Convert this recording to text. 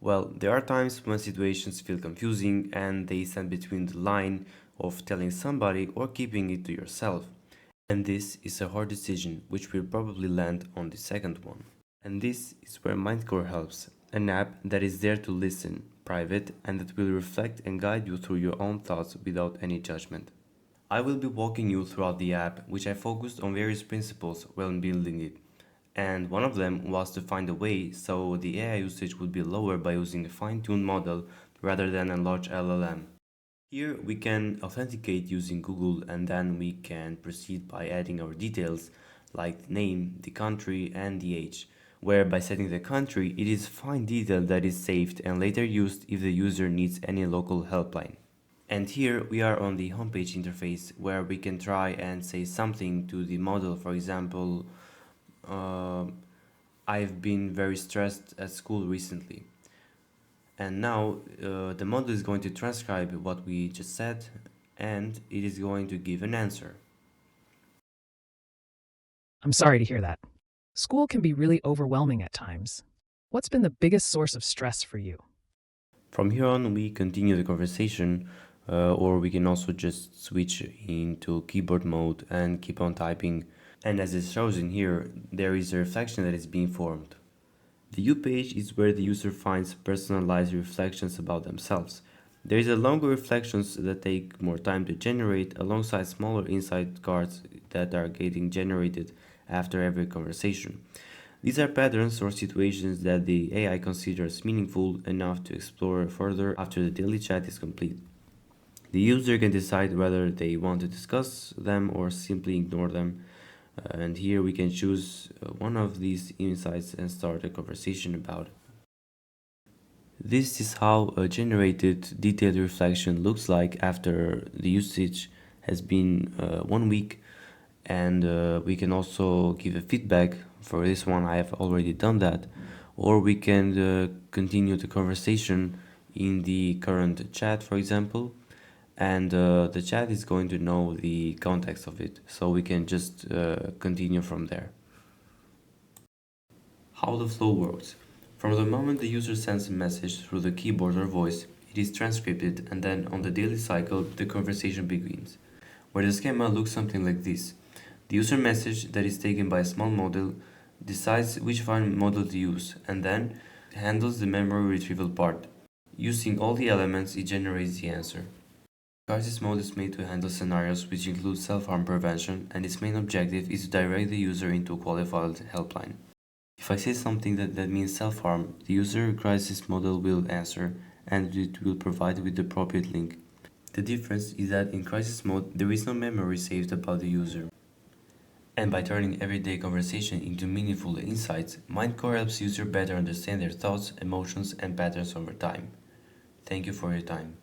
Well, there are times when situations feel confusing and they stand between the line of telling somebody or keeping it to yourself. And this is a hard decision, which will probably land on the second one. And this is where MindCore helps, an app that is there to listen, private, and that will reflect and guide you through your own thoughts without any judgment. I will be walking you throughout the app, which I focused on various principles when building it. And one of them was to find a way so the AI usage would be lower by using a fine tuned model rather than a large LLM. Here we can authenticate using Google and then we can proceed by adding our details like the name, the country, and the age. Where by setting the country, it is fine detail that is saved and later used if the user needs any local helpline. And here we are on the homepage interface where we can try and say something to the model. For example, uh, I've been very stressed at school recently. And now the model is going to transcribe what we just said and it is going to give an answer. I'm sorry to hear that. School can be really overwhelming at times. What's been the biggest source of stress for you? From here on, we continue the conversation, or we can also just switch into keyboard mode and keep on typing. And as it shows in here, there is a reflection that is being formed. The U page is where the user finds personalized reflections about themselves. There is a longer reflections that take more time to generate alongside smaller insight cards that are getting generated after every conversation. These are patterns or situations that the AI considers meaningful enough to explore further after the daily chat is complete. The user can decide whether they want to discuss them or simply ignore them. And here we can choose one of these insights and start a conversation about it. This is how a generated detailed reflection looks like after the usage has been 1 week, and we can also give a feedback. For this one I have already done that, or we can continue the conversation in the current chat, for example, and the chat is going to know the context of it, so we can just continue from there. How the flow works. From the moment the user sends a message through the keyboard or voice, it is transcribed and then on the daily cycle the conversation begins, where the schema looks something like this. The user message that is taken by a small model decides which fine model to use and then handles the memory retrieval part. Using all the elements, it generates the answer. Crisis mode is made to handle scenarios which include self-harm prevention, and its main objective is to direct the user into a qualified helpline. If I say something that means self-harm, the user crisis model will answer and it will provide with the appropriate link. The difference is that in crisis mode there is no memory saved about the user. And by turning everyday conversation into meaningful insights, MindCore helps users better understand their thoughts, emotions, and patterns over time. Thank you for your time.